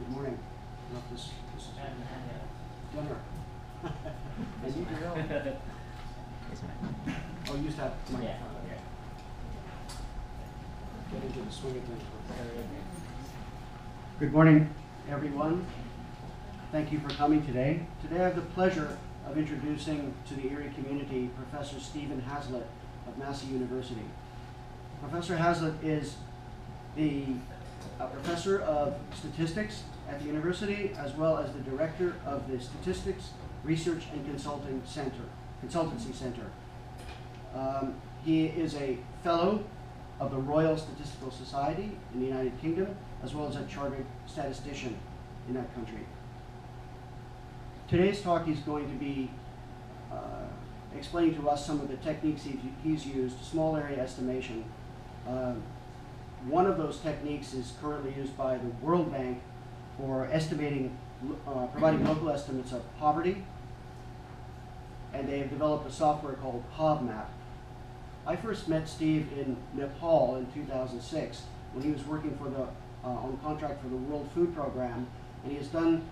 Good morning. This is dinner. Is it real? Oh, you used to have the microphone. Yeah. Get into the swing of things. Good morning, everyone. Thank you for coming today. Today I have the pleasure of introducing to the Erie community Professor Stephen Hazlitt of Massey University. Professor Hazlitt is the professor of statistics at the university, as well as the director of the Statistics Research and Consultancy Center. He is a fellow of the Royal Statistical Society in the United Kingdom, as well as a chartered statistician in that country. Today's talk is going to be explaining to us some of the techniques he's used, small area estimation. One of those techniques is currently used by the World Bank for estimating, providing local estimates of poverty, and they have developed a software called POVmap. I first met Steve in Nepal in 2006 when he was working for the on contract for the World Food Program, and he has done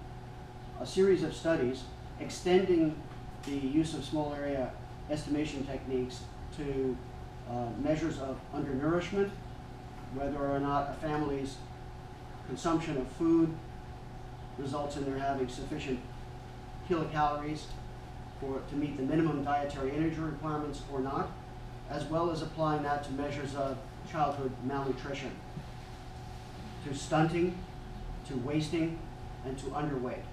a series of studies extending the use of small area estimation techniques to measures of undernourishment, whether or not a family's consumption of food results in their having sufficient kilocalories to meet the minimum dietary energy requirements or not, as well as applying that to measures of childhood malnutrition, to stunting, to wasting, and to underweight.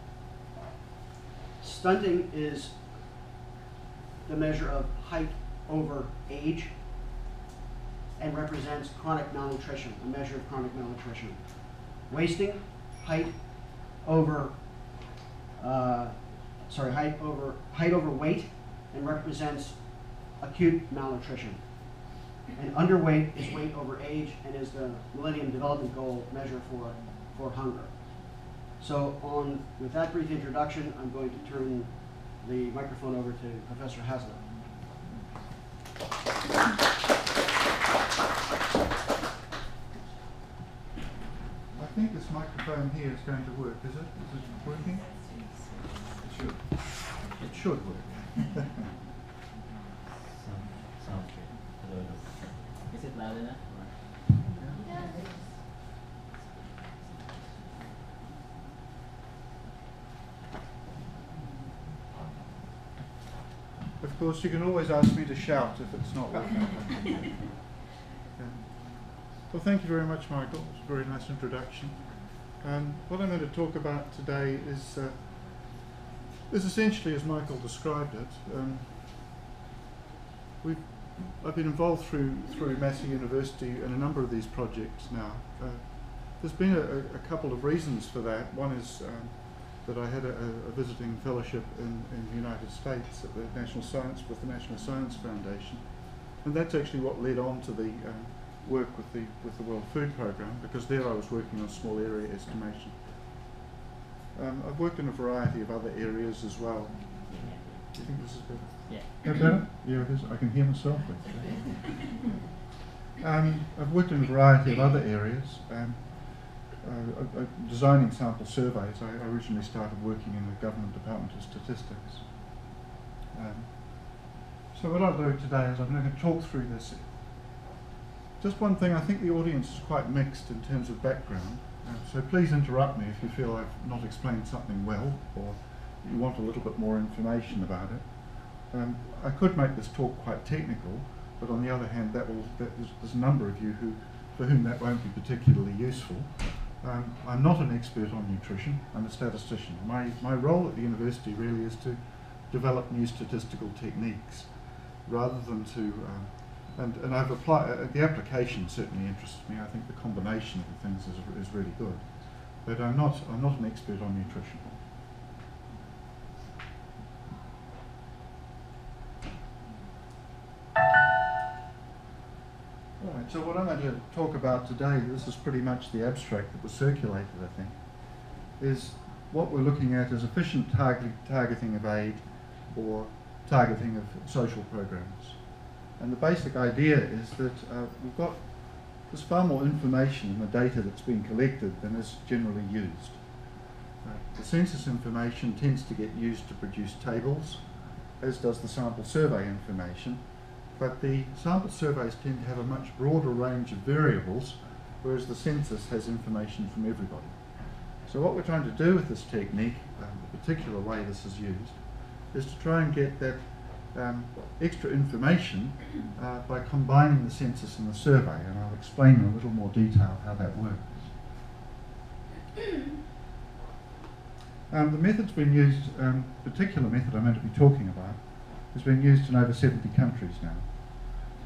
Stunting is the measure of height over age and represents chronic malnutrition, a measure of chronic malnutrition. Wasting, height over weight, and represents acute malnutrition. And underweight is weight over age and is the Millennium Development Goal measure for hunger. So with that brief introduction, I'm going to turn the microphone over to Professor Hazlitt. I think this microphone here is going to work, is it? Is it working? It should. It should work. Sounds good. Is it loud enough? Yeah. Of course, you can always ask me to shout if it's not working. Yeah. Well, thank you very much, Michael. It's a very nice introduction. What I'm going to talk about today is essentially, as Michael described it, I've been involved through Massey University in a number of these projects now. There's been a couple of reasons for that. One is that I had a visiting fellowship in the United States at the National Science Foundation, and that's actually what led on to the work with the World Food Program, because there I was working on small area estimation. I've worked in a variety of other areas as well. Do you think this is better? Yeah. Better? Yeah, it is. I can hear myself. I've worked in a variety of other areas. Designing sample surveys. I originally started working in the Government Department of Statistics. So what I'll do today is I'm going to talk through this. Just one thing, I think the audience is quite mixed in terms of background, so please interrupt me if you feel I've not explained something well, or you want a little bit more information about it. I could make this talk quite technical, but on the other hand, there's a number of you for whom that won't be particularly useful. I'm not an expert on nutrition, I'm a statistician. My role at the university really is to develop new statistical techniques, rather than to and I've applied, the application certainly interests me. I think the combination of the things is really good. But I'm not an expert on nutrition. All right, so what I'm going to talk about today, this is pretty much the abstract that was circulated, I think, is what we're looking at is efficient targeting of aid or targeting of social programs. And the basic idea is that there's far more information in the data that's being collected than is generally used. The census information tends to get used to produce tables, as does the sample survey information, but the sample surveys tend to have a much broader range of variables, whereas the census has information from everybody. So what we're trying to do with this technique, the particular way this is used, is to try and get that extra information by combining the census and the survey, and I'll explain in a little more detail how that works. The method's been used, particular method I'm going to be talking about, has been used in over 70 countries now,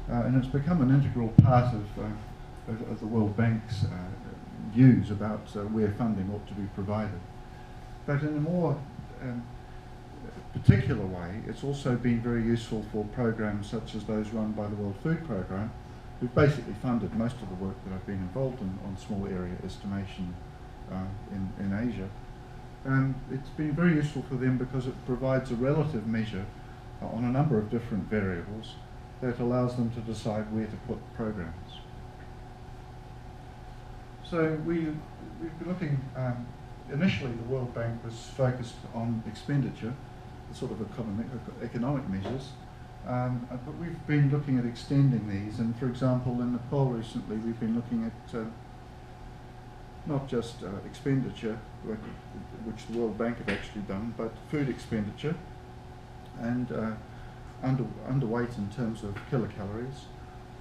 and it's become an integral part of the World Bank's views about where funding ought to be provided. But in a more particular way, it's also been very useful for programs such as those run by the World Food Programme, who've basically funded most of the work that I've been involved in on small area estimation in Asia. And it's been very useful for them because it provides a relative measure on a number of different variables that allows them to decide where to put programs. So we've been looking, initially the World Bank was focused on expenditure, the sort of economic measures, but we've been looking at extending these, and for example in Nepal recently we've been looking at not just expenditure, which the World Bank have actually done, but food expenditure and underweight in terms of kilocalories,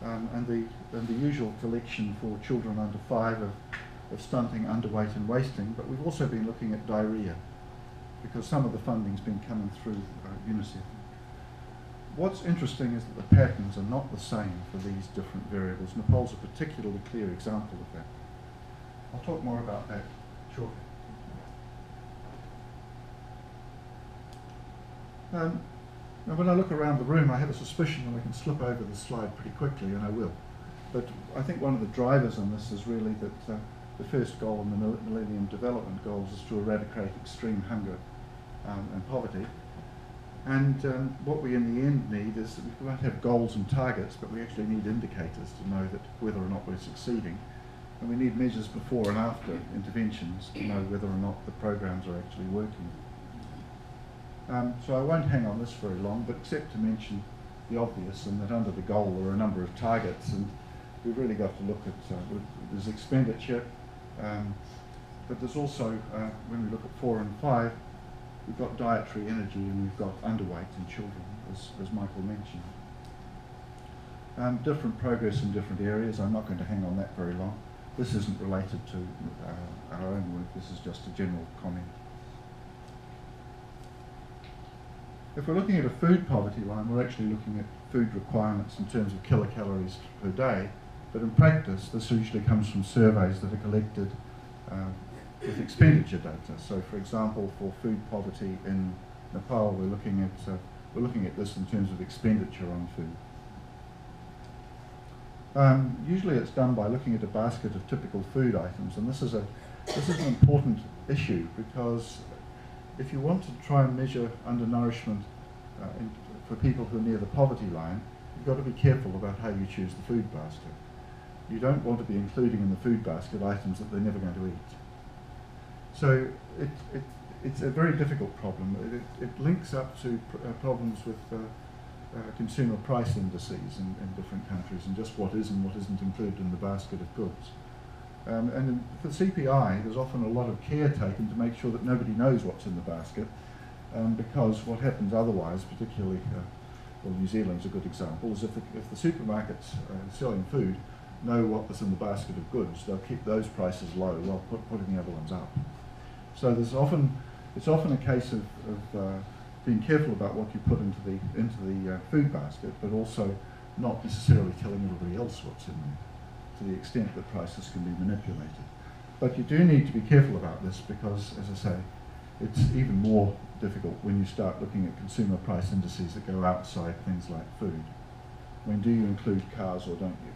and the usual collection for children under 5 of stunting, underweight and wasting. But we've also been looking at diarrhea, because some of the funding's been coming through UNICEF. What's interesting is that the patterns are not the same for these different variables. Nepal's a particularly clear example of that. I'll talk more about that shortly. Now when I look around the room, I have a suspicion that I can slip over the slide pretty quickly, and I will. But I think one of the drivers on this is really that the first goal in the Millennium Development Goals is to eradicate extreme hunger and poverty. And what we in the end need is that we won't have goals and targets, but we actually need indicators to know that whether or not we're succeeding. And we need measures before and after interventions to know whether or not the programs are actually working. So I won't hang on this very long, but except to mention the obvious, and that under the goal there are a number of targets, and we've really got to look at, there's expenditure, but there's also, when we look at 4 and 5, we've got dietary energy and we've got underweight in children, as Michael mentioned. Different progress in different areas. I'm not going to hang on that very long. This isn't related to our own work, this is just a general comment. If we're looking at a food poverty line, we're actually looking at food requirements in terms of kilocalories per day, but in practice this usually comes from surveys that are collected with expenditure data. So for example, for food poverty in Nepal, we're looking at this in terms of expenditure on food. Usually it's done by looking at a basket of typical food items, and this is an important issue, because if you want to try and measure undernourishment for people who are near the poverty line, you've got to be careful about how you choose the food basket. You don't want to be including in the food basket items that they're never going to eat. So it's a very difficult problem. It links up to problems with consumer price indices in different countries, and just what is and what isn't included in the basket of goods. And for CPI, there's often a lot of care taken to make sure that nobody knows what's in the basket, because what happens otherwise, particularly, well, New Zealand's a good example, is if the supermarkets selling food know what's in the basket of goods, they'll keep those prices low while putting the other ones up. So it's often a case of being careful about what you put into the food basket, but also not necessarily telling everybody else what's in there, to the extent that prices can be manipulated. But you do need to be careful about this, because, as I say, it's even more difficult when you start looking at consumer price indices that go outside things like food. I mean, do you include cars or don't you?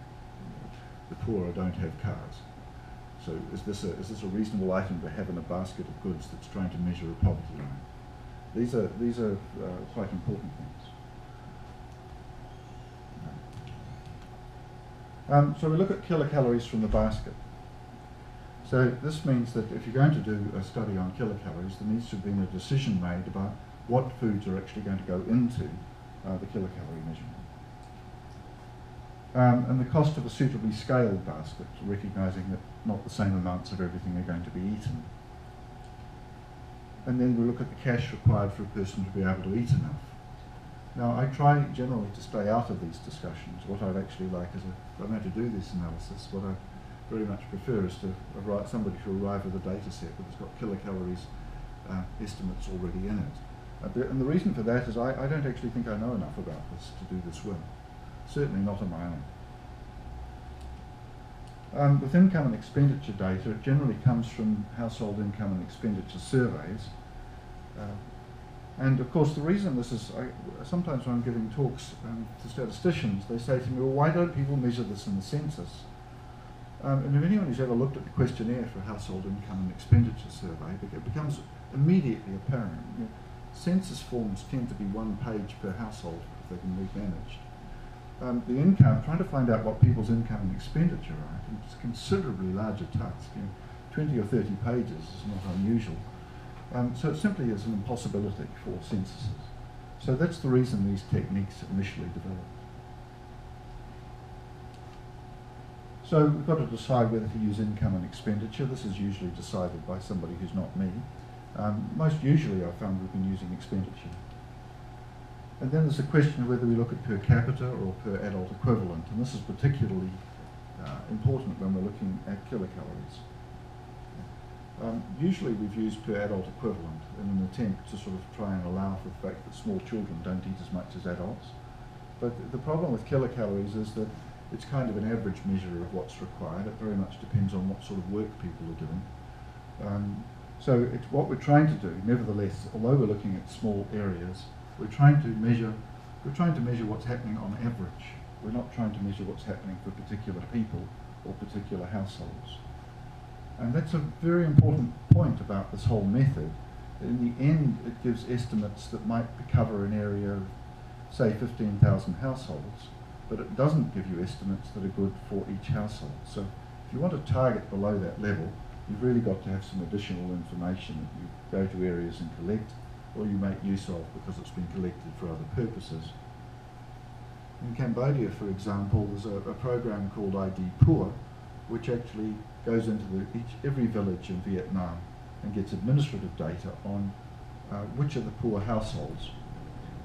The poor don't have cars. So is this a reasonable item to have in a basket of goods that's trying to measure a poverty line? These are quite important things. So we look at kilocalories from the basket. So this means that if you're going to do a study on kilocalories, there needs to have been a decision made about what foods are actually going to go into the kilocalorie measurement. And the cost of a suitably scaled basket, recognising that not the same amounts of everything are going to be eaten. And then we look at the cash required for a person to be able to eat enough. Now, I try generally to stay out of these discussions. What I'd actually like is, if I'm going to do this analysis, what I very much prefer is to write somebody to arrive at a data set that has got kilocalories estimates already in it. And the reason for that is I don't actually think I know enough about this to do this well. Certainly not on my own. With income and expenditure data, it generally comes from household income and expenditure surveys. And of course the reason this is, sometimes when I'm giving talks to statisticians, they say to me, well, why don't people measure this in the census? And if anyone who's ever looked at the questionnaire for a household income and expenditure survey, it becomes immediately apparent. You know, census forms tend to be one page per household if they can be managed. The income, trying to find out what people's income and expenditure are, it's a considerably larger task. You know, 20 or 30 pages is not unusual. So it simply is an impossibility for censuses. So that's the reason these techniques initially developed. So we've got to decide whether to use income and expenditure. This is usually decided by somebody who's not me. Most usually I found we've been using expenditure. And then there's the question of whether we look at per capita or per adult equivalent, and this is particularly important when we're looking at kilocalories. Usually we've used per adult equivalent in an attempt to sort of try and allow for the fact that small children don't eat as much as adults. But the problem with kilocalories is that it's kind of an average measure of what's required. It very much depends on what sort of work people are doing. So it's what we're trying to do, nevertheless, although we're looking at small areas, we're trying to measure what's happening on average. We're not trying to measure what's happening for particular people or particular households. And that's a very important point about this whole method. In the end, it gives estimates that might cover an area of, say, 15,000 households, but it doesn't give you estimates that are good for each household. So if you want to target below that level, you've really got to have some additional information that you go to areas and collect, or you make use of because it's been collected for other purposes. In Cambodia, for example, there's a program called ID Poor, which actually goes into every village in Vietnam and gets administrative data on which are the poor households.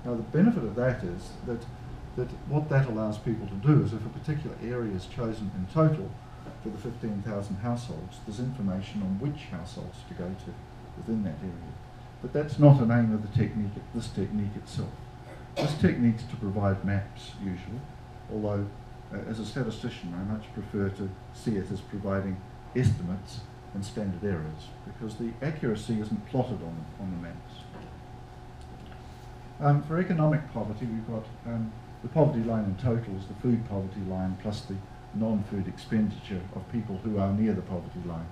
Now the benefit of that is that what that allows people to do is if a particular area is chosen in total for the 15,000 households, there's information on which households to go to within that area. But that's not an aim of this technique itself. This technique's to provide maps usually, although as a statistician I much prefer to see it as providing estimates and standard errors, because the accuracy isn't plotted on the maps. For economic poverty, we've got the poverty line in total is the food poverty line plus the non-food expenditure of people who are near the poverty line,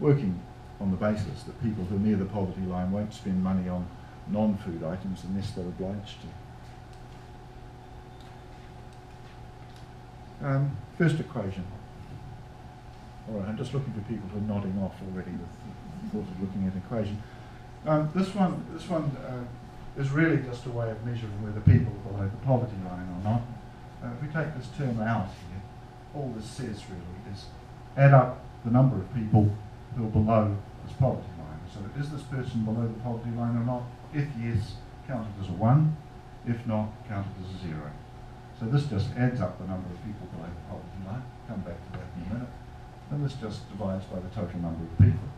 working on the basis that people who are near the poverty line won't spend money on non-food items unless they're obliged to. First equation. All right, I'm just looking for people who are nodding off already with the thought of looking at an equation. This one is really just a way of measuring whether people are below the poverty line or not. If we take this term out here, all this says really is add up the number of people who are below this poverty line. So is this person below the poverty line or not? If yes, count it as a 1. If not, count it as a 0. So this just adds up the number of people below the poverty line. Come back to that in a minute. And this just divides by the total number of people.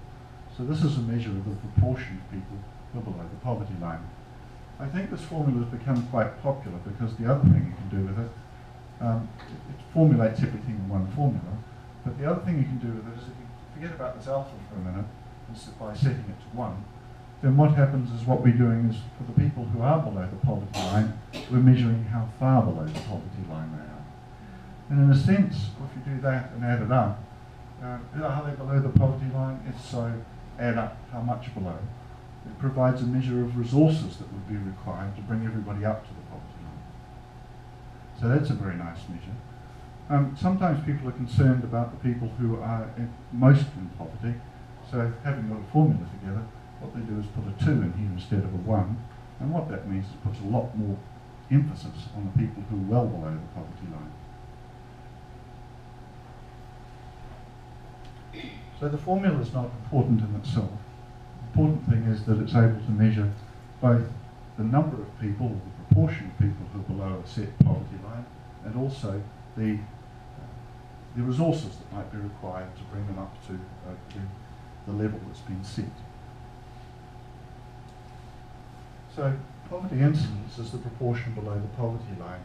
So this is a measure of the proportion of people who are below the poverty line. I think this formula has become quite popular because the other thing you can do with it, it formulates everything in one formula, but the other thing you can do with it is if you forget about this alpha for a minute, by setting it to 1, then what happens is what we're doing is for the people who are below the poverty line, we're measuring how far below the poverty line they are. And in a sense, if you do that and add it up, are they below the poverty line? If so, add up how much below. It provides a measure of resources that would be required to bring everybody up to the poverty line. So that's a very nice measure. Sometimes people are concerned about the people who are most in poverty, so having got a formula together, what they do is put a 2 in here instead of a 1, and what that means is it puts a lot more emphasis on the people who are well below the poverty line. So the formula is not important in itself. The important thing is that it's able to measure both the number of people, or the proportion of people who are below a set poverty line, and also the resources that might be required to bring them up to the level that's been set. So poverty incidence is the proportion below the poverty line.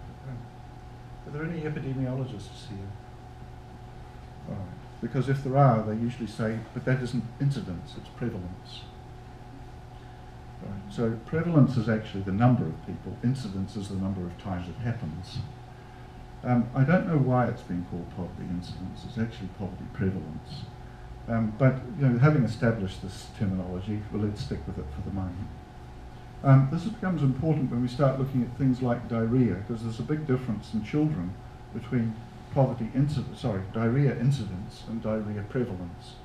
Are there any epidemiologists here? All right. Because if there are, they usually say, but that isn't incidence, it's prevalence. Right. So prevalence is actually the number of people, incidence is the number of times it happens. I don't know why it's been called poverty incidence, it's actually poverty prevalence. But having established this terminology, well, let's stick with it for the moment. This becomes important when we start looking at things like diarrhea, because there's a big difference in children between diarrhea incidence and diarrhea prevalence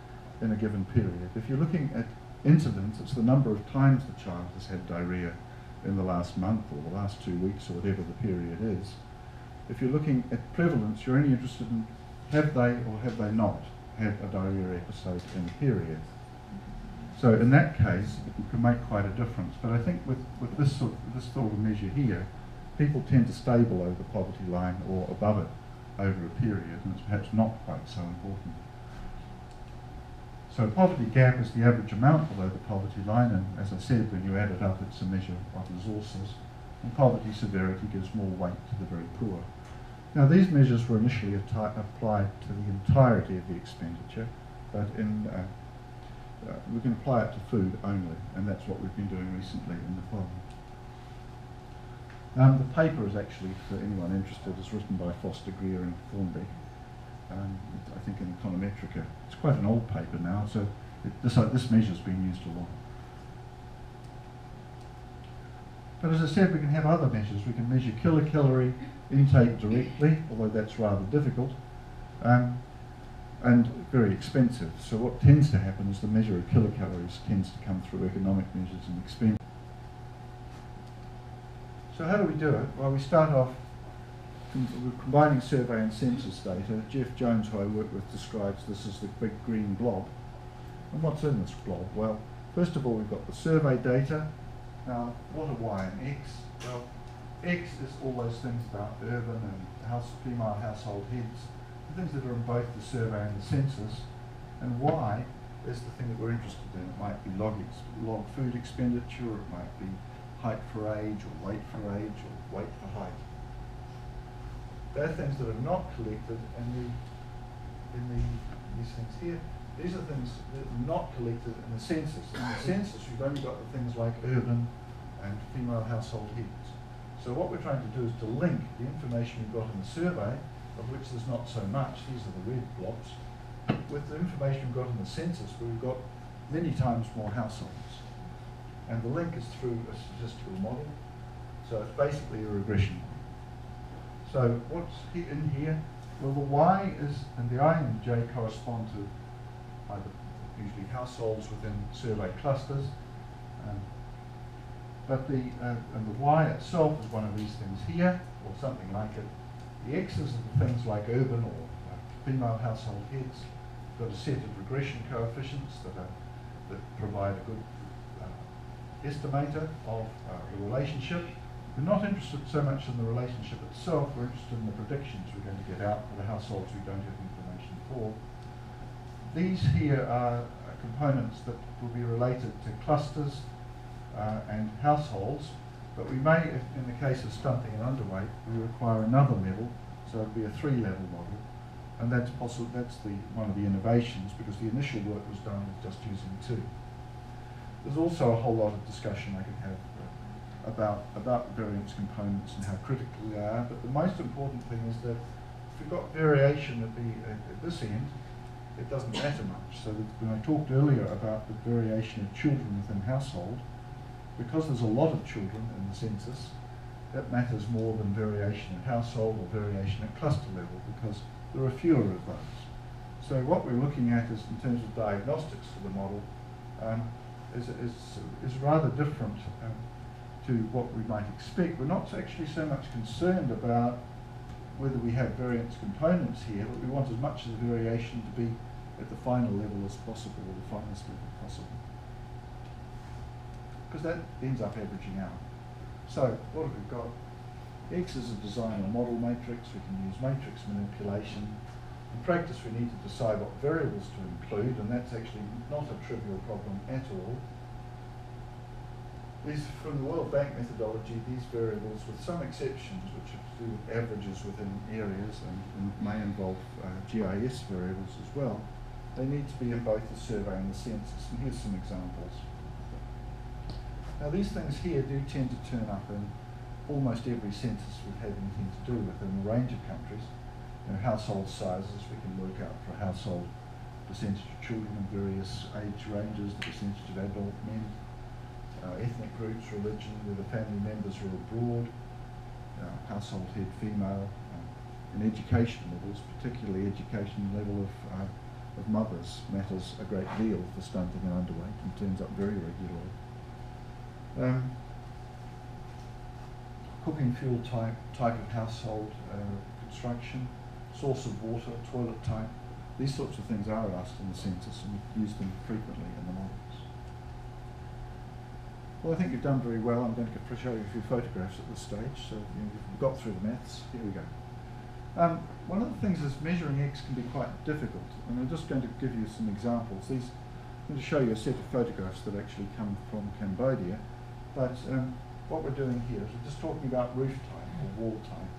in a given period. If you're looking at incidence, it's the number of times the child has had diarrhea in the last month or the last 2 weeks or whatever the period is. If you're looking at prevalence, you're only interested in have they or have they not had a diarrhea episode in a period. So in that case, it can make quite a difference. But I think with this sort of measure here, people tend to stay below the poverty line or above it over a period, and it's perhaps not quite so important. So poverty gap is the average amount below the poverty line, and as I said, when you add it up, it's a measure of resources. And poverty severity gives more weight to the very poor. Now, these measures were initially applied to the entirety of the expenditure, but we can apply it to food only, and that's what we've been doing recently in the following. The paper is actually, for anyone interested, is written by Foster, Greer and Thornby, I think in Econometrica. It's quite an old paper now, so this measure's been used a lot. But as I said, we can have other measures. We can measure kilocalorie intake directly, although that's rather difficult, and very expensive. So what tends to happen is the measure of kilocalories tends to come through economic measures and expenditure. So how do we do it? Well, we start off combining survey and census data. Jeff Jones, who I work with, describes this as the big green blob. And what's in this blob? Well, first of all, we've got the survey data. Now, what are Y and X? Well, X is all those things about urban and female household heads, the things that are in both the survey and the census. And Y is the thing that we're interested in. It might be log food expenditure, it might be height for age, or weight for age, or weight for height. They're things that are not collected in these things here. These are things that are not collected in the census. In the census, you've only got the things like urban and female household heads. So what we're trying to do is to link the information we've got in the survey, of which there's not so much, these are the red blobs, with the information we've got in the census, where we've got many times more households. And the link is through a statistical model, so it's basically a regression model. So what's in here? Well, the Y and the I and the J correspond to either usually households within survey clusters, but and the Y itself is one of these things here, or something like it. The X's are the things like urban or female household heads. We've got a set of regression coefficients that provide a good estimator of the relationship. We're not interested so much in the relationship itself, we're interested in the predictions we're going to get out for the households we don't have information for. These here are components that will be related to clusters and households, but we may, in the case of stunting and underweight, we require another level, so it'll be a 3-level model, and that's possible. That's one of the innovations, because the initial work was done with just using 2. There's also a whole lot of discussion I could have about variance components and how critical they are, but the most important thing is that if we've got variation at this end, it doesn't matter much. So that when I talked earlier about the variation of children within household, because there's a lot of children in the census, that matters more than variation at household or variation at cluster level, because there are fewer of those. So what we're looking at is, in terms of diagnostics for the model, is rather different to what we might expect. We're not actually so much concerned about whether we have variance components here, but we want as much of the variation to be at the final level as possible, or the finest level possible, because that ends up averaging out. So what have we got? X is a design or model matrix. We can use matrix manipulation. In practice, we need to decide what variables to include, and that's actually not a trivial problem at all. These, from the World Bank methodology, these variables, with some exceptions, which have to do with averages within areas and may involve GIS variables as well, they need to be in both the survey and the census. And here's some examples. Now, these things here do tend to turn up in almost every census we've had anything to do with in a range of countries. You know, household sizes, we can work out for a household percentage of children in various age ranges, the percentage of adult men, ethnic groups, religion, whether family members are abroad, household head female, and education levels, particularly education level of mothers matters a great deal for stunting and underweight and turns up very regularly. Cooking fuel type of household construction, source of water, toilet type, these sorts of things are asked in the census, and we use them frequently in the models. Well, I think you've done very well. I'm going to show you a few photographs at this stage, so you've got through the maths. Here we go. One of the things is measuring X can be quite difficult, and I'm just going to give you some examples. I'm going to show you a set of photographs that actually come from Cambodia, but what we're doing here is we're just talking about roof type or wall type.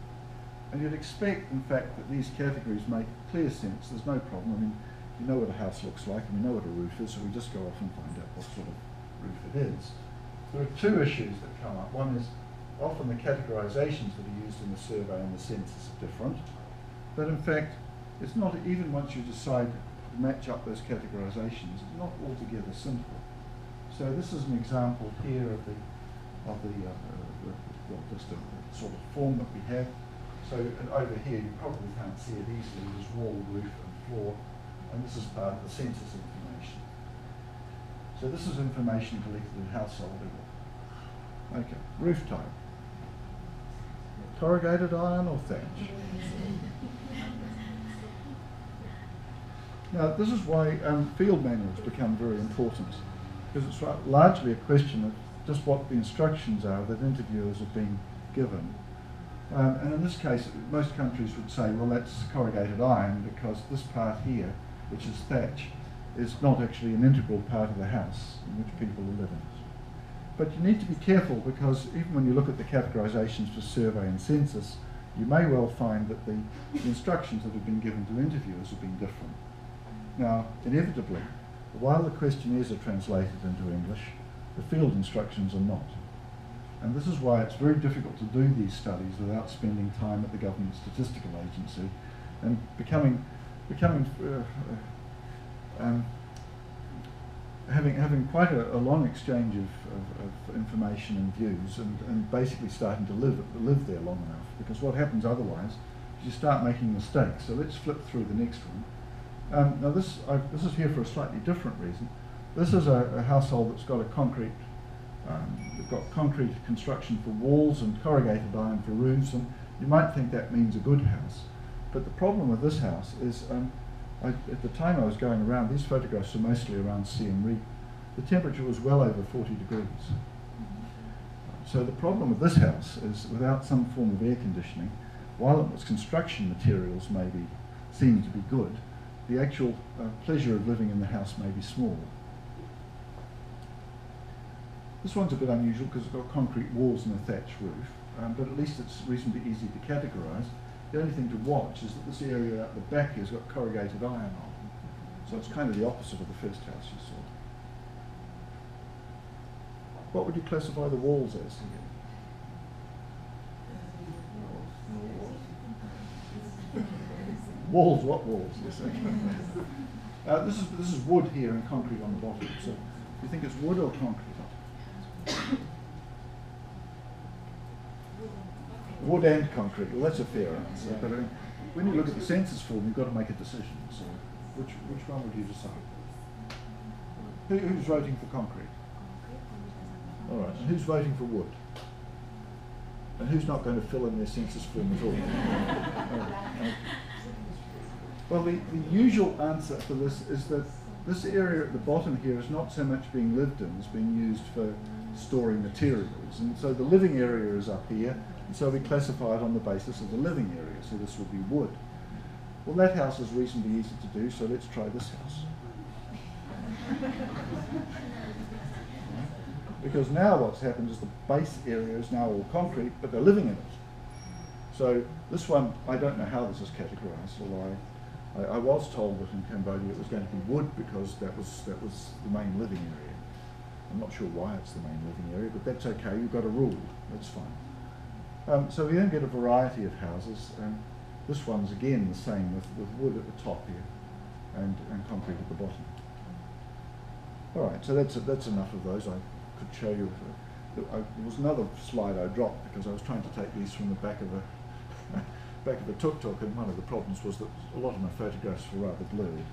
And you'd expect, in fact, that these categories make clear sense. There's no problem. I mean, you know what a house looks like, and we know what a roof is, so we just go off and find out what sort of roof it is. There are two issues that come up. One is often the categorizations that are used in the survey and the census are different. But in fact, it's not, even once you decide to match up those categorizations, it's not altogether simple. So this is an example here of just a sort of form that we have. So over here, you probably can't see it easily. There's wall, roof, and floor, and this is part of the census information. So this is information collected at household level. Okay, roof type. Corrugated iron or thatch? Now, this is why field manuals become very important, because it's largely a question of just what the instructions are that interviewers have been given. And in this case, most countries would say, well, that's corrugated iron because this part here, which is thatch, is not actually an integral part of the house in which people are living. But you need to be careful, because even when you look at the categorizations for survey and census, you may well find that the instructions that have been given to interviewers have been different. Now, inevitably, while the questionnaires are translated into English, the field instructions are not. And this is why it's very difficult to do these studies without spending time at the government statistical agency and having quite a long exchange of information and views, and basically starting to live there long enough. Because what happens otherwise is you start making mistakes. So let's flip through the next one. Now this is here for a slightly different reason. This is a household that's got a concrete. We've got concrete construction for walls and corrugated iron for roofs, and you might think that means a good house. But the problem with this house is, at the time I was going around, these photographs are mostly around Siem Reap. The temperature was well over 40 degrees. So the problem with this house is, without some form of air conditioning, while its construction materials seem to be good, the actual pleasure of living in the house may be small. This one's a bit unusual because it's got concrete walls and a thatch roof, but at least it's reasonably easy to categorise. The only thing to watch is that this area out the back here has got corrugated iron on. So it's kind of the opposite of the first house you saw. What would you classify the walls as here? Walls, what walls? Yes, okay. This is wood here and concrete on the bottom. So do you think it's wood or concrete? wood and concrete. Well, that's a fair answer. But when you look at the census form, you've got to make a decision. So, which one would you decide? Who's voting for concrete? All right. And who's voting for wood? And who's not going to fill in their census form at all? Well, the usual answer for this is that this area at the bottom here is not so much being lived in, it's being used for storing materials. And so the living area is up here, and so we classify it on the basis of the living area, so this would be wood. Well, that house is reasonably easy to do, so let's try this house. Because now what's happened is the base area is now all concrete, but they're living in it. So this one, I don't know how this is categorized, although I was told that in Cambodia it was going to be wood because that was the main living area. I'm not sure why it's the main living area, but that's okay, you've got a rule, that's fine. So we then get a variety of houses. This one's again the same with wood at the top here and concrete at the bottom. All right, so that's enough of those. I could show you. There was another slide I dropped because I was trying to take these from the back of a tuk-tuk, and one of the problems was that a lot of my photographs were rather blurred.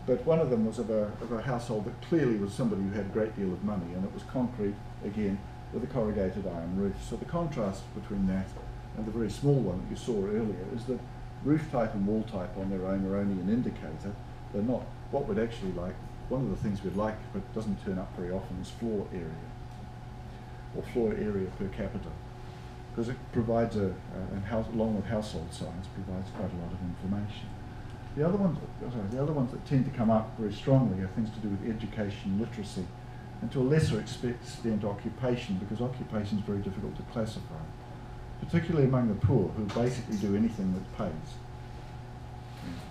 But one of them was of a household that clearly was somebody who had a great deal of money, and it was concrete again with a corrugated iron roof. So the contrast between that and the very small one that you saw earlier is that roof type and wall type on their own are only an indicator. They're not what we'd actually like. One of the things we'd like, but doesn't turn up very often, is floor area, or floor area per capita, because it provides along with household size, provides quite a lot of information. The other ones that tend to come up very strongly are things to do with education, literacy, and to a lesser extent occupation, because occupation is very difficult to classify, particularly among the poor, who basically do anything that pays.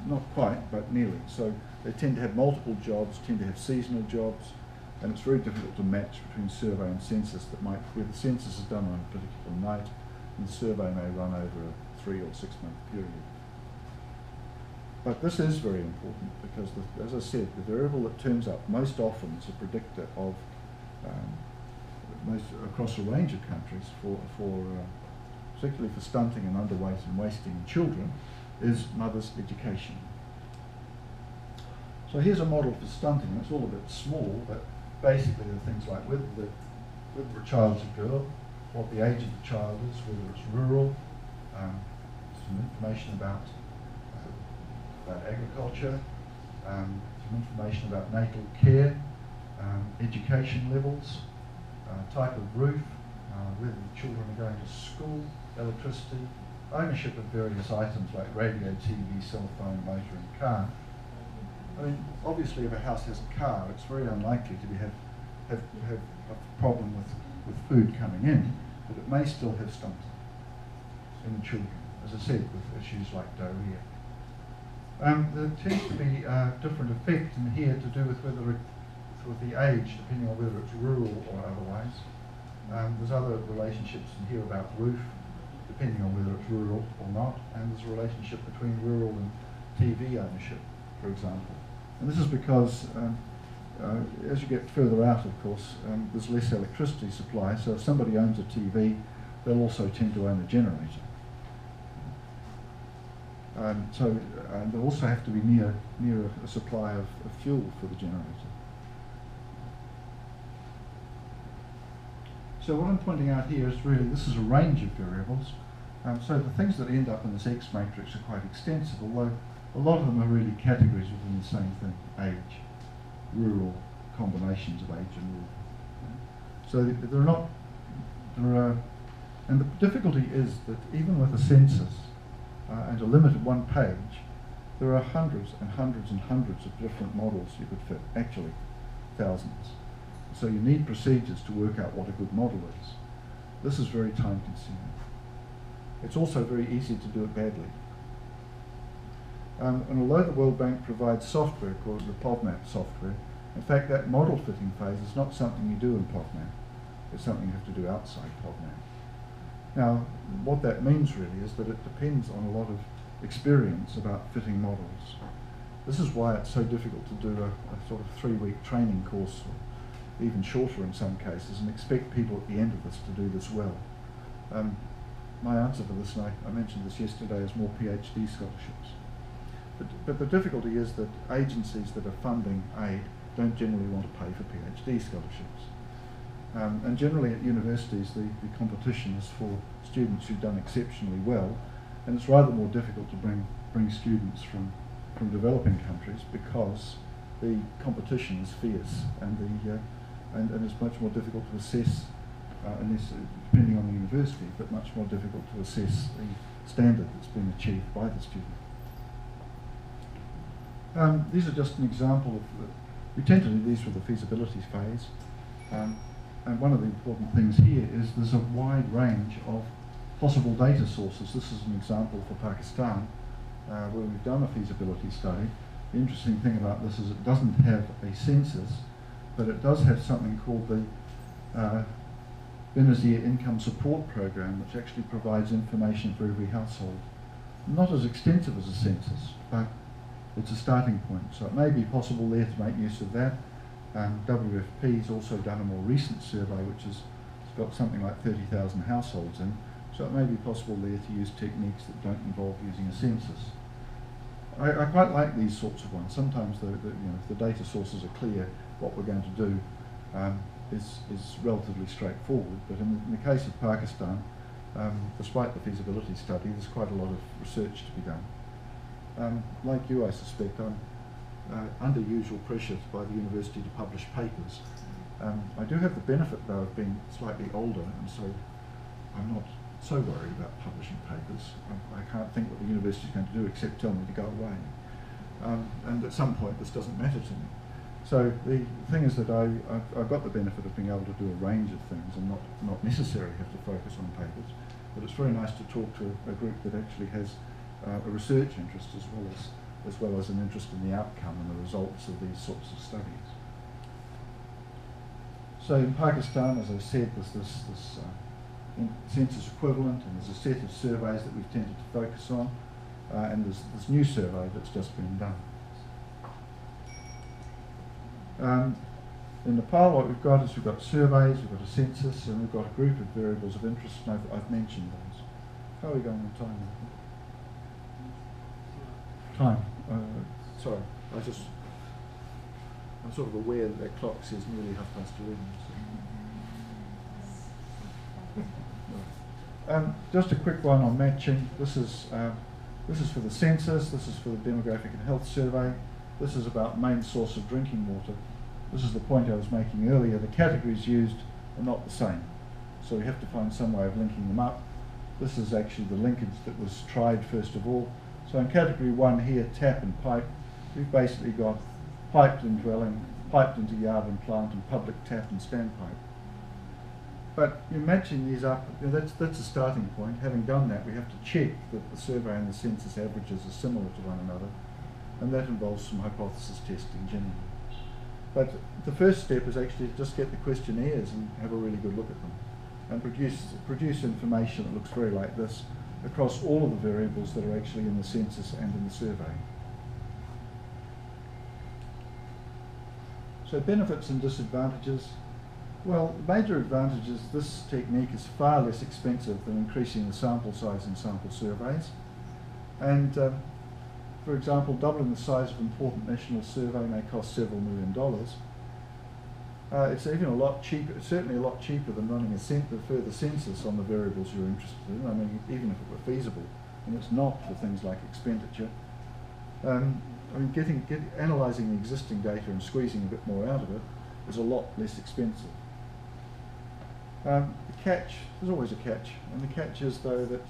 Not quite, but nearly. So they tend to have multiple jobs, tend to have seasonal jobs, and it's very difficult to match between survey and census where the census is done on a particular night, and the survey may run over a 3 or 6 month period. But this is very important because, as I said, the variable that turns up most often as a predictor of across a range of countries particularly for stunting and underweight and wasting in children, is mother's education. So here's a model for stunting. It's all a bit small, but basically the things like whether the child's a girl, what the age of the child is, whether it's rural, some information about agriculture, some information about natal care, education levels, type of roof, whether the children are going to school, electricity, ownership of various items like radio, TV, cell phone, motor and car. I mean, obviously if a house has a car, it's very unlikely to have a problem with food coming in, but it may still have stunting in the children, as I said, with issues like diarrhea. There tends to be a different effect in here to do with with the age, depending on whether it's rural or otherwise. There's other relationships in here about roof, depending on whether it's rural or not, and there's a relationship between rural and TV ownership, for example. And this is because as you get further out, of course, there's less electricity supply, so if somebody owns a TV, they'll also tend to own a generator. So they also have to be near a supply of fuel for the generator. So what I'm pointing out here is really this is a range of variables. So the things that end up in this X matrix are quite extensive, although a lot of them are really categories within the same thing: age, rural, combinations of age and rural. So and the difficulty is that even with a census and a limit of one page, there are hundreds and hundreds and hundreds of different models you could fit, actually thousands. So you need procedures to work out what a good model is. This is very time consuming. It's also very easy to do it badly. And although the World Bank provides software called the POVMAP software, in fact that model fitting phase is not something you do in POVMAP. It's something you have to do outside POVMAP. Now, what that means really is that it depends on a lot of experience about fitting models. This is why it's so difficult to do a sort of 3-week training course, or even shorter in some cases, and expect people at the end of this to do this well. my answer for this, and I mentioned this yesterday, is more PhD scholarships. But the difficulty is that agencies that are funding aid don't generally want to pay for PhD scholarships. And generally at universities the competition is for students who've done exceptionally well, and it's rather more difficult to bring students from developing countries because the competition is fierce, and it's much more difficult to assess, depending on the university, but much more difficult to assess the standard that's been achieved by the student. These are just an example of, we tend to do these for the feasibility phase, and one of the important things here is there's a wide range of possible data sources. This is an example for Pakistan, where we've done a feasibility study. The interesting thing about this is it doesn't have a census, but it does have something called the Benazir Income Support Program, which actually provides information for every household. Not as extensive as a census, but it's a starting point. So it may be possible there to make use of that. WFP's also done a more recent survey, which has got something like 30,000 households in. So it may be possible there to use techniques that don't involve using a census. I quite like these sorts of ones. Sometimes if the data sources are clear, what we're going to do is relatively straightforward. But in the case of Pakistan, despite the feasibility study, there's quite a lot of research to be done. Like you, I suspect, I'm under usual pressure by the university to publish papers. I do have the benefit, though, of being slightly older, and so I'm not so worried about publishing papers. I can't think what the university is going to do except tell me to go away. And at some point this doesn't matter to me. So the thing is that I've got the benefit of being able to do a range of things and not necessarily have to focus on papers. But it's very nice to talk to a group that actually has a research interest as well as an interest in the outcome and the results of these sorts of studies. So in Pakistan, as I said, there's this census equivalent, and there's a set of surveys that we've tended to focus on, and there's this new survey that's just been done. In Nepal, what we've got is we've got surveys, we've got a census, and we've got a group of variables of interest, and I've mentioned those. How are we going on time? Time. Sorry, I'm sort of aware that that clock says nearly 11:30. So. Just a quick one on matching. This is for the census. This is for the demographic and health survey. This is about main source of drinking water. This is the point I was making earlier. The categories used are not the same, so we have to find some way of linking them up. This is actually the linkage that was tried first of all. So in category 1 here, tap and pipe, we've basically got piped in dwelling, piped into yard and plant, and public tap and standpipe. But in matching these up, that's a starting point. Having done that, we have to check that the survey and the census averages are similar to one another, and that involves some hypothesis testing generally. But the first step is actually to just get the questionnaires and have a really good look at them, and produce information that looks very like this across all of the variables that are actually in the census and in the survey. So benefits and disadvantages. Well, the major advantage is this technique is far less expensive than increasing the sample size in sample surveys. And for example, doubling the size of an important national survey may cost several $1 million. It's even a lot cheaper, certainly a lot cheaper than running a further census on the variables you're interested in. I mean, even if it were feasible, and it's not for things like expenditure. I mean, analysing the existing data and squeezing a bit more out of it is a lot less expensive. The catch, there's always a catch, and the catch is though that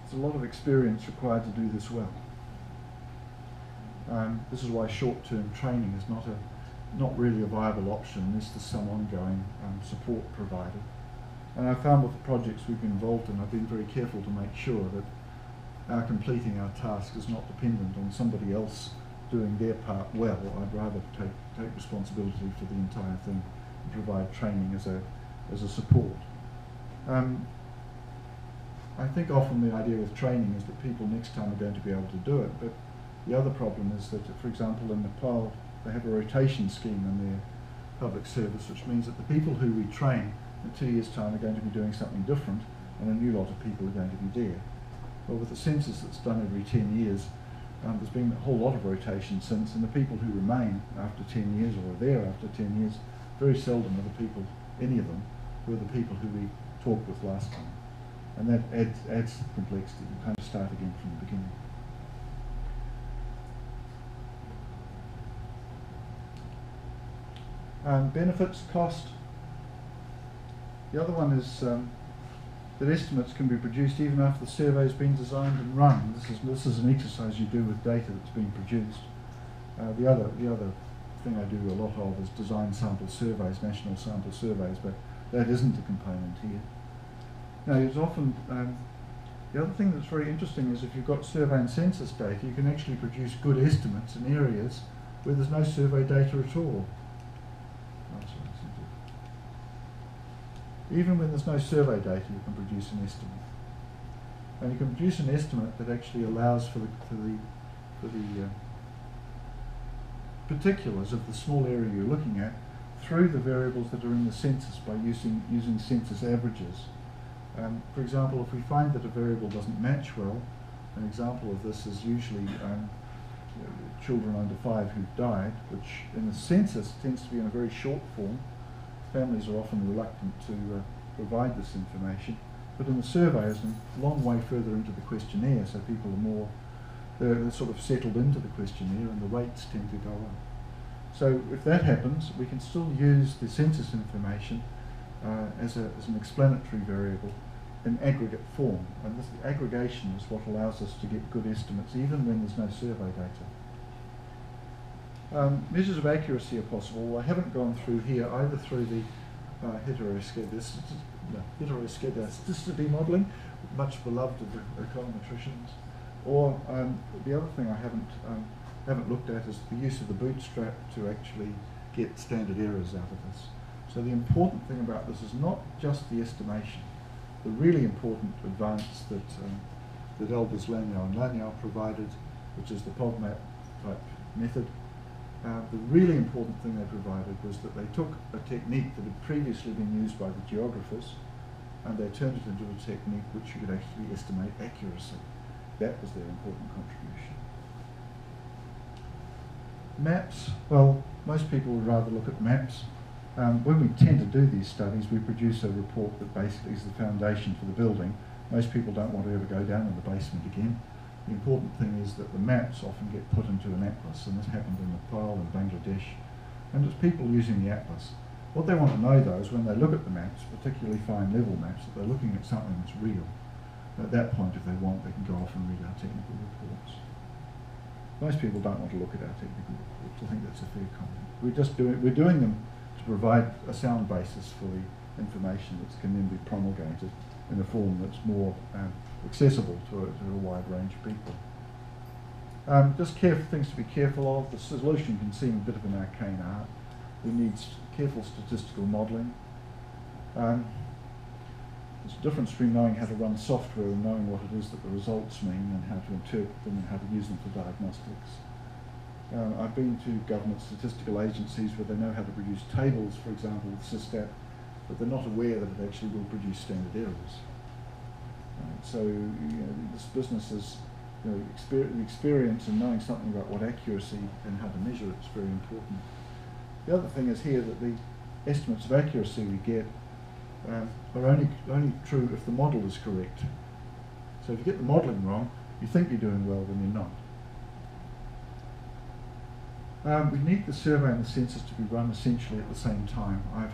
there's a lot of experience required to do this well. This is why short-term training is not really a viable option unless there's some ongoing support provided. And I found with the projects we've been involved in, I've been very careful to make sure that our completing our task is not dependent on somebody else doing their part well. I'd rather take responsibility for the entire thing and provide training as a support. I think often the idea with training is that people next time are going to be able to do it, but the other problem is that, for example, in Nepal, they have a rotation scheme in their public service, which means that the people who we train in 2 years' time are going to be doing something different, and a new lot of people are going to be there. Well, with the census that's done every 10 years, there's been a whole lot of rotation since, and the people who remain after 10 years or are there after 10 years, very seldom are the people, any of them, who are the people who we talked with last time. And that adds complexity. You kind of start again from the beginning. Benefits, cost. The other one is that estimates can be produced even after the survey's been designed and run. This is an exercise you do with data that's been produced. The other thing I do a lot of is design sample surveys, national sample surveys, but that isn't a component here. Now, it's often the other thing that's very interesting is if you've got survey and census data, you can actually produce good estimates in areas where there's no survey data at all. Even when there's no survey data, you can produce an estimate, and you can produce an estimate that actually allows for the particulars of the small area you're looking at through the variables that are in the census by using census averages. For example, if we find that a variable doesn't match well, an example of this is usually children under 5 who've died, which in the census tends to be in a very short form. Families are often reluctant to provide this information, but in the survey it's a long way further into the questionnaire, so people are more, they're sort of settled into the questionnaire and the weights tend to go up. So if that happens, we can still use the census information as an explanatory variable in aggregate form, and this aggregation is what allows us to get good estimates even when there's no survey data. Measures of accuracy are possible. I haven't gone through here either through the heteroscedasticity modelling, much beloved of the econometricians, or the other thing I haven't looked at is the use of the bootstrap to actually get standard errors out of this. So the important thing about this is not just the estimation. The really important advance that Albers, Lanyau and Lanyau provided, which is the POGMAP type method, the really important thing they provided was that they took a technique that had previously been used by the geographers and they turned it into a technique which you could actually estimate accuracy. That was their important contribution. Maps, well, most people would rather look at maps. When we tend to do these studies, we produce a report that basically is the foundation for the building. Most people don't want to ever go down in the basement again. The important thing is that the maps often get put into an atlas, and this happened in Nepal and Bangladesh, and it's people using the atlas. What they want to know though is when they look at the maps, particularly fine level maps, that they're looking at something that's real. At that point, if they want, they can go off and read our technical reports. Most people don't want to look at our technical reports. I think that's a fair comment. We're doing them to provide a sound basis for the information that can then be promulgated in a form that's more accessible to a wide range of people. Just things to be careful of. The solution can seem a bit of an arcane art. We need careful statistical modelling. There's a difference between knowing how to run software and knowing what it is that the results mean and how to interpret them and how to use them for diagnostics. I've been to government statistical agencies where they know how to produce tables, for example, with SysStat, but they're not aware that it actually will produce standard errors. So this business is, experience and knowing something about what accuracy and how to measure it is very important. The other thing is here that the estimates of accuracy we get are only true if the model is correct. So if you get the modelling wrong, you think you're doing well when you're not. We need the survey and the census to be run essentially at the same time. I've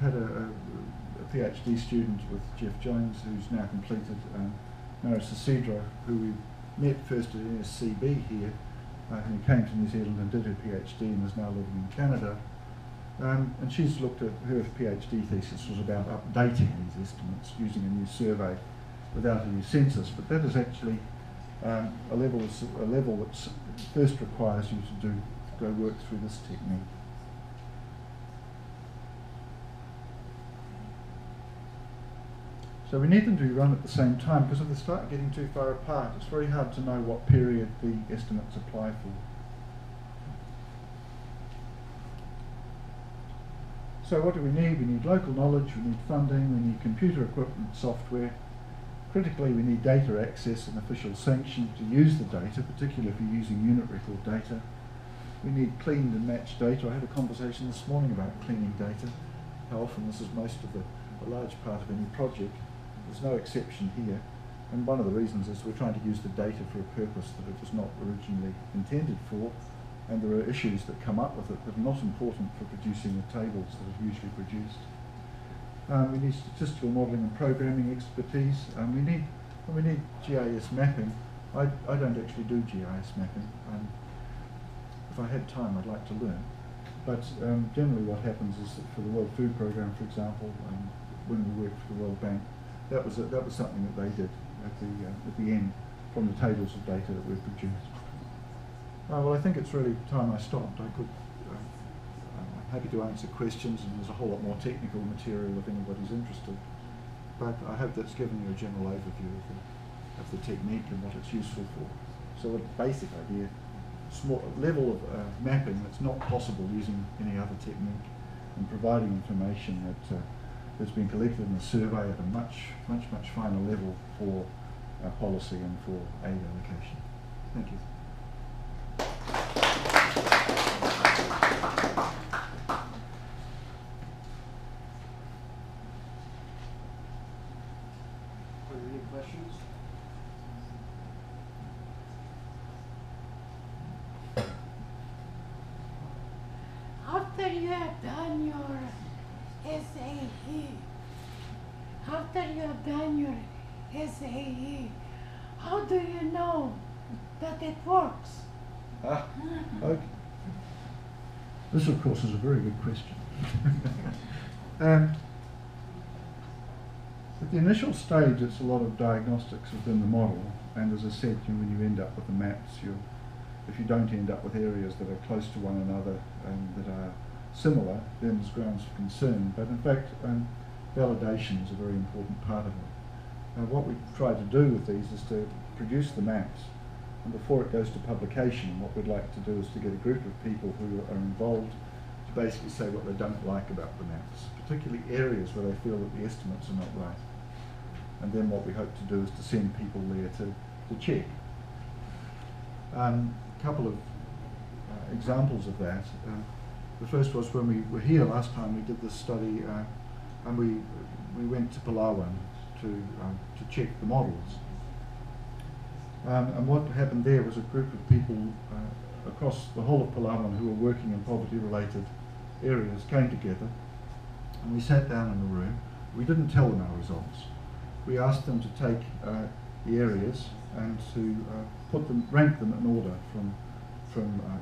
had a PhD student with Jeff Jones, who's now completed, Maris Isidro, who we met first at NSCB here, and he came to New Zealand and did her PhD and is now living in Canada. And she's looked at, her PhD thesis was about updating these estimates using a new survey without a new census, but that is actually a level that first requires you to go work through this technique. So we need them to be run at the same time, because if they start getting too far apart, it's very hard to know what period the estimates apply for. So what do we need? We need local knowledge, we need funding, we need computer equipment, software. Critically, we need data access and official sanction to use the data, particularly if you're using unit record data. We need cleaned and matched data. I had a conversation this morning about cleaning data, how often this is most of a large part of any project. There's no exception here. And one of the reasons is we're trying to use the data for a purpose that it was not originally intended for, and there are issues that come up with it that are not important for producing the tables that are usually produced. We need statistical modelling and programming expertise. We need GIS mapping. I don't actually do GIS mapping. If I had time, I'd like to learn. But generally what happens is that for the World Food Programme, for example, when we worked for the World Bank, that was something that they did at the end from the tables of data that we've produced. Well, I think it's really time I stopped. I'm happy to answer questions, and there's a whole lot more technical material if anybody's interested. But I hope that's given you a general overview of the technique and what it's useful for. So a basic idea, small level of mapping that's not possible using any other technique, and providing information that's been collected in a survey at a much finer level for policy and for aid allocation. Thank you. Are there any questions? After you have done your SAE, how do you know that it works? Okay. This, of course, is a very good question. At the initial stage, it's a lot of diagnostics within the model, and as I said, when you end up with the maps, if you don't end up with areas that are close to one another and that are similar, then there's grounds for concern. But in fact, validation is a very important part of it. What we try to do with these is to produce the maps, and before it goes to publication, what we'd like to do is to get a group of people who are involved to basically say what they don't like about the maps, particularly areas where they feel that the estimates are not right. And then what we hope to do is to send people there to check. A couple of examples of that. The first was when we were here last time. We did this study, and we went to Palawan to check the models. And what happened there was a group of people across the whole of Palawan who were working in poverty-related areas came together, and we sat down in a room. We didn't tell them our results. We asked them to take the areas and to rank them in order from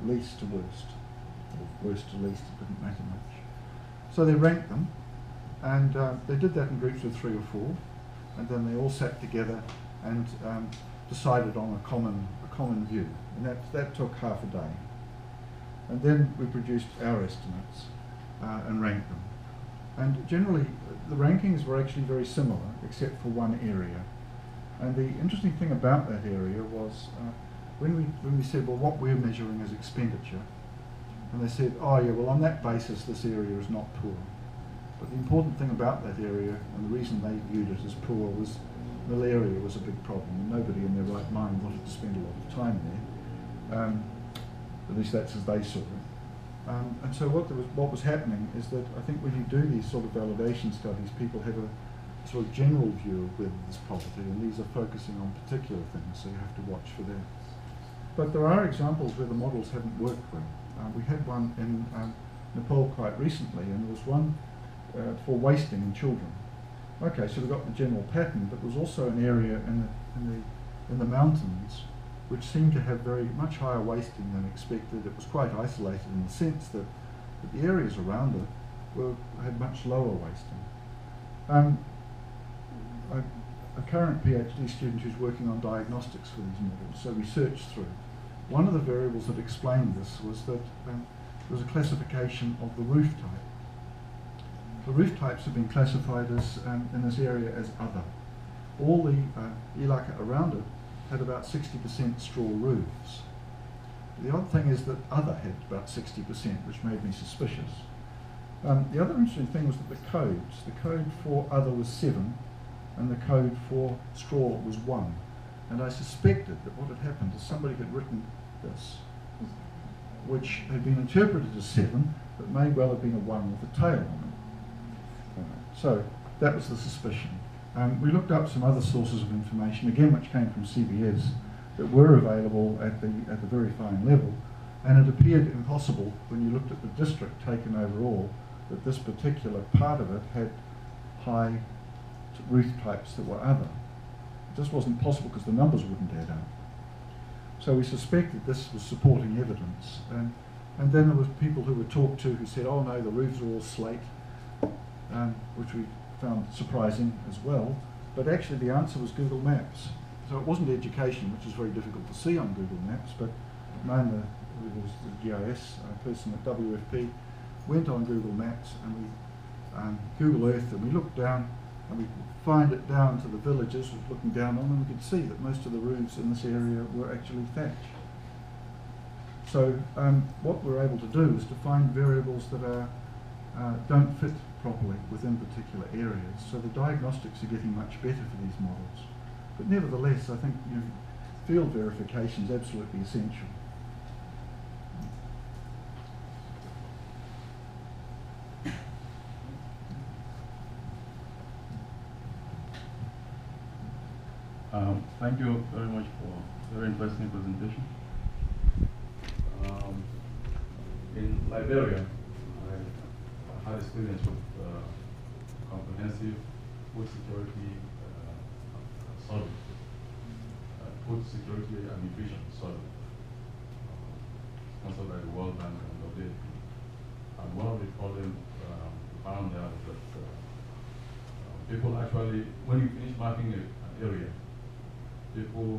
least to worst, or worst to least. It didn't matter much. So they ranked them, and they did that in groups of 3 or 4, and then they all sat together and decided on a common view, and that took half a day. And then we produced our estimates and ranked them. And generally, the rankings were actually very similar, except for one area. And the interesting thing about that area was when we said, well, what we're measuring is expenditure, and they said, oh yeah, well, on that basis, this area is not poor. But the important thing about that area, and the reason they viewed it as poor, was malaria was a big problem, and nobody in their right mind wanted to spend a lot of time there. At least that's as they saw it. And so what was happening is that I think when you do these sort of validation studies, people have a sort of general view of whether there's poverty, and these are focusing on particular things, so you have to watch for that. But there are examples where the models haven't worked well. We had one in Nepal quite recently, and there was one for wasting in children. Okay, so we got the general pattern, but there was also an area in the mountains which seemed to have very much higher wasting than expected. It was quite isolated in the sense that the areas around it had much lower wasting. A current PhD student who's working on diagnostics for these models, so we searched through. One of the variables that explained this was that there was a classification of the roof type. The roof types have been classified as in this area as other. All the ilaka around it had about 60% straw roofs. The odd thing is that other had about 60%, which made me suspicious. The other interesting thing was that the code for other was 7, and the code for straw was 1. And I suspected that what had happened is somebody had written this, which had been interpreted as 7, but may well have been a 1 with a tail on it. So that was the suspicion. We looked up some other sources of information, again which came from CBS, that were available at the very fine level, and it appeared impossible when you looked at the district taken overall that this particular part of it had high roof types that were other. It just wasn't possible because the numbers wouldn't add up. So we suspected this was supporting evidence, and then there was people who were talked to who said, oh no, the roofs are all slate, which we found surprising as well, but actually the answer was Google Maps. So it wasn't education, which is very difficult to see on Google Maps, but Mona, who was the GIS person at WFP, went on Google Maps and we Google Earth, and we looked down and we find it down to the villages, looking down on them, we could see that most of the roofs in this area were actually thatch. So what we're able to do is to find variables that don't fit properly within particular areas. So the diagnostics are getting much better for these models. But nevertheless, I think field verification is absolutely essential. Thank you very much for a very interesting presentation. In Liberia, I had experience with comprehensive food security survey, food security and nutrition survey, sponsored by the World Bank and WFP. And one of the problems we found there is that people actually, when you finish mapping an area, people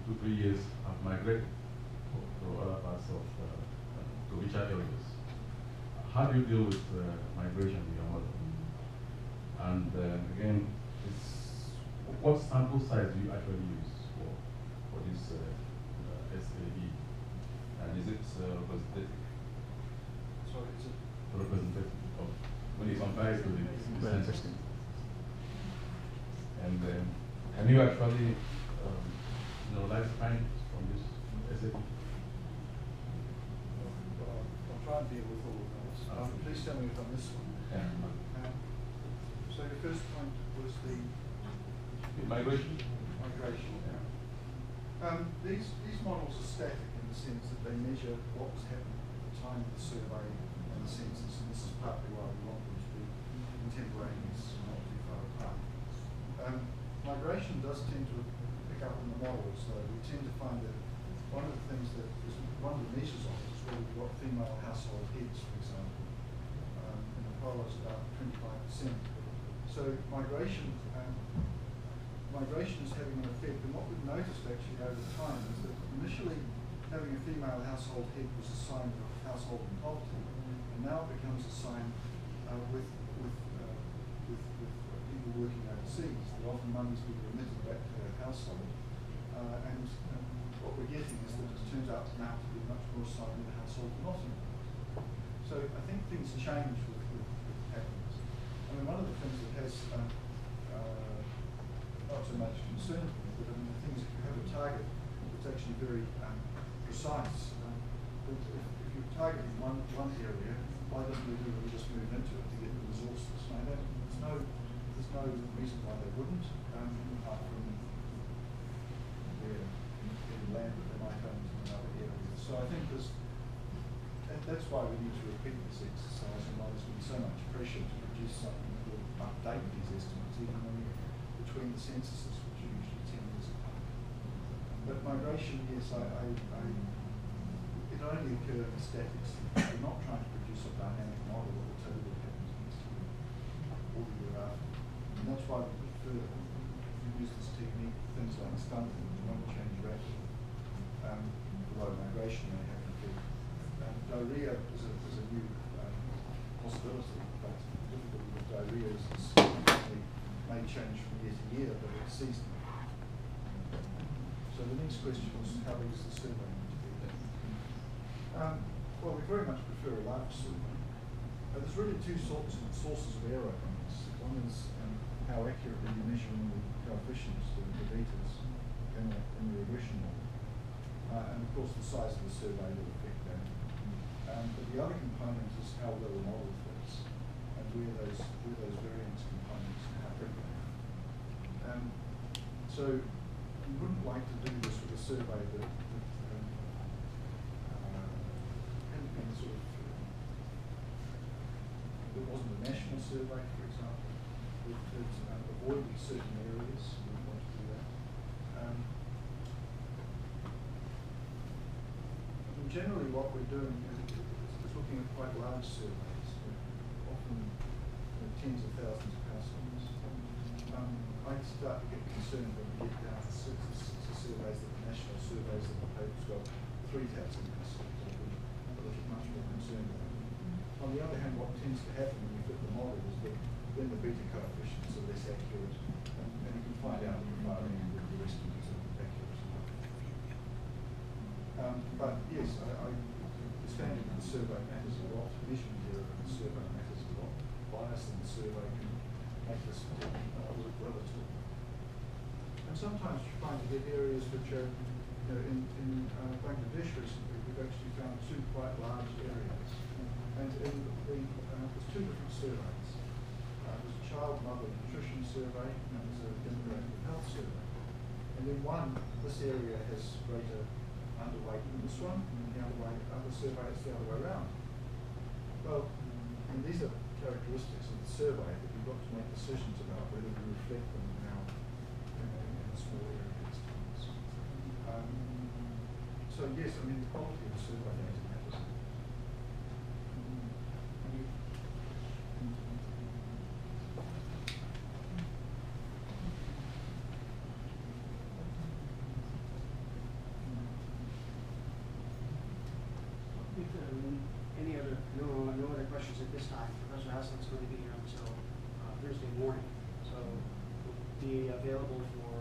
in 2-3 years have migrated to other parts of, to richer areas. How do you deal with migration in your model? And again, what sample size do you actually use for this SAE? And is it representative? Sorry, is it? Representative of when you compare it to the census? And can you actually lifespan from this SAE? I'll try and deal with all of those. Please tell me if I miss one. Yeah. So your first point was the migration. These models are static in the sense that they measure what was happening at the time of the survey and the census, and this is partly why we want them to be contemporaneous and not too far apart. Migration does tend to pick up in the models, though. We tend to find that one of the things that is one of the measures of it is where we've got female household heads, for example. In the poll is about 25%. So migration is having an effect, and what we've noticed actually over time is that initially having a female household head was a sign of household in poverty, and now it becomes a sign with people working overseas, that often money's being remitted back to their household, and what we're getting is that it turns out now to be much more a sign of the household not in poverty. So I think things change with happiness. I mean, one of the things that has not so much concern for me, but I mean, the things if you have a target that's actually very precise, if you're targeting one area, why doesn't everybody just move into it to get the resources? No, there's no reason why they wouldn't, apart from their land that they might own in another area. So I think that's why we need to repeat this exercise, and why there's been so much pressure to produce something that will update these estimates, even when between the censuses, which are usually 10 years apart. But migration, yes, it only occurs in statics. We're not trying to produce a dynamic model that will tell you what happens next year or the year after. And that's why we prefer to use this technique, things like stunting, which won't change rapidly, although migration may have an effect. Diarrhea is a new possibility, but the difficulty with diarrhea is it may change from year to year, but it's seasonal. So the next question was, how big is the survey need to be? Well, we very much prefer a large survey. There's really two sources of error in this. One is how accurately you measure the coefficients, the betas, in the regression model. And of course the size of the survey will affect that. But the other component is how well the model fits, and where those variance components and how big they are. So you wouldn't like to do this with a survey that hadn't been sort of, it wasn't a national survey, for example. It avoided certain areas. You wouldn't want to do that. And generally, what we're doing is looking at quite large surveys, often tens of thousands of households. I start to get concerned when we get down to surveys, that the national surveys that the paper's got 3,000 households. I'll be much more concerned about it. On the other hand, what tends to happen when you fit the model is that then the beta coefficients are less accurate, and you can find out at the far end that the estimates are accurate. But yes, the standard of the survey matters a lot, measurement error in the survey matters a lot, bias in the survey can make this look relative. And sometimes you find you get areas which are, in Bangladesh recently, we've actually found two quite large areas. And there's two different surveys. There's a child mother nutrition survey and there's a demographic health survey. And then this area has greater underweight than this one, and the other survey is the other way around. Well, and these are characteristics of the survey that you've got to make decisions about whether you reflect them now in a small area of estimates. So yes, I mean the quality of the survey data matters. No other questions at this time. Professor Haslett's going to be here until Thursday morning, so we'll be available for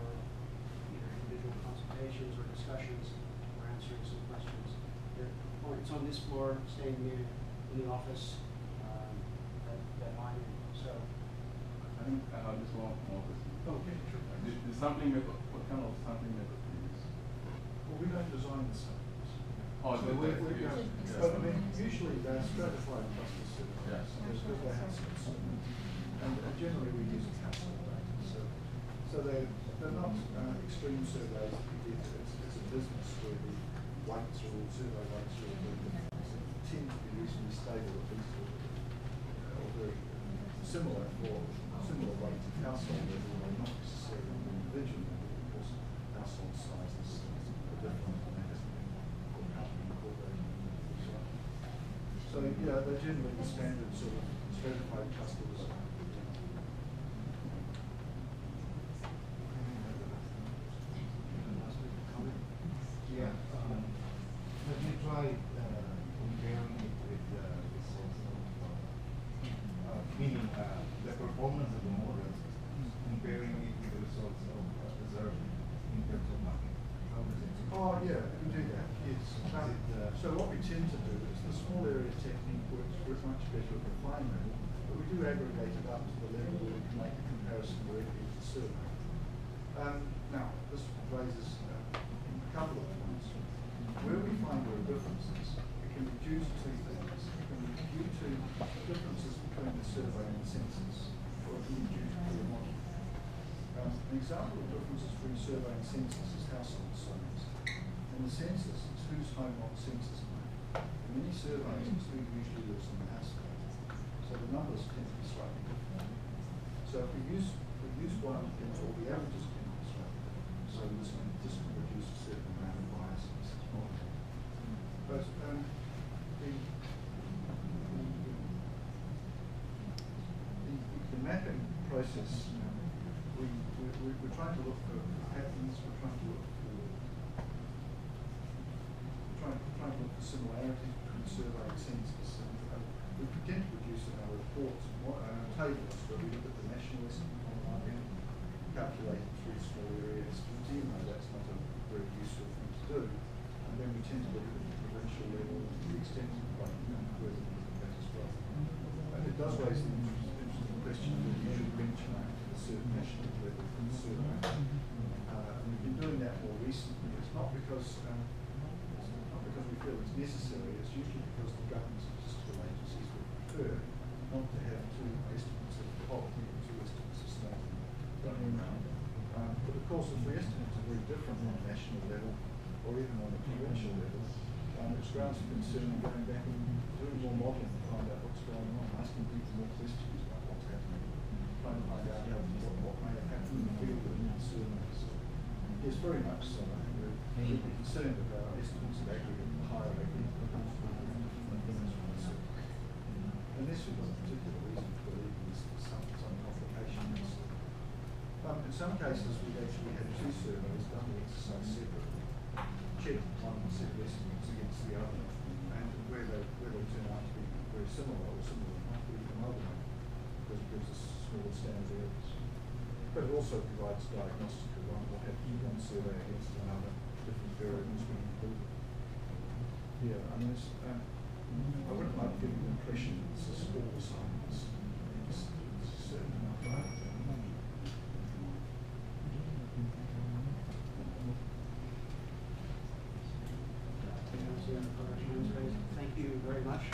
either individual consultations or discussions or answering some questions. It's on this floor, staying in the office that I'm in. So I think I have just one more question. Okay, sure. The sampling method, what kind of sampling method do you use? Well, we don't design the samples. Oh, So so we're yes. but I mean, usually they're stratified cluster surveys. Yes. Because they're households. And generally we use household data. So they're not extreme surveys that you get. It's a business where the weights are all, survey weights are all very different. They tend to be reasonably stable, at least, or very similar for similar weight of household level, although not necessarily individual level, because household sizes are different and that hasn't been incorporated. So yeah, they're generally the standard sort of stratified clusters. Yeah, let me try comparing it with the results of, meaning the performance of the models, comparing it with the results of observed in terms of mapping. How does it? Oh yeah, we do that, yes. So what we tend to do is the small area technique works much better at the fine level, but we do aggregate it up to the level where we can make a comparison directly with the survey. Now, this raises a couple of points. Where we find there are differences, it can be due to two things. It can be due to differences between the survey and the census, or it can be due to poor modelling. An example of differences between survey and census is household size. In the census, it's whose home what census made. In many surveys, it's who usually lives in the household. So the numbers tend to be slightly different. So if we use one, then all the averages tend to be slightly different. So this can produce a certain amount of bias in this model. But the mapping process, we're trying to look for patterns, we're trying to look for similarities between survey and census. And we tend to produce in our reports tables where we look at the national estimate on one end, calculate it through small area estimates, even though that's not a very useful thing to do. And then we tend to look at the provincial level, the extent of the where we look at that as well. it does raise the interesting question that you should benchmark at a certain national level for the survey. We've been doing that more recently. It's not because we feel it's necessary. It's usually because the government statistical agencies would prefer not to have two estimates of poverty and two estimates of stunting going around. But of course, if the estimates are very different on a national level or even on a provincial level, it's grounds for concern and going back and doing more modelling to find out what's going on, asking people more questions about what's happening, trying to find out what may have happened in the field and in the surveys. Yes, very much so. I think we're really concerned about our estimates of aggregate and higher aggregate unless we've got a particular reason to believe there's some complications. In some cases, we've actually had two surveys done the exercise separately, checked one set of estimates against the other, and where they turn out to be very similar or similar enough, we can amalgamate because it gives us smaller standard errors. But it also provides diagnostic of what happens with one survey against another, different variables being included. Yeah, I mean, I wouldn't like giving the impression that it's a small science. It's certainly not right. Thank you very much.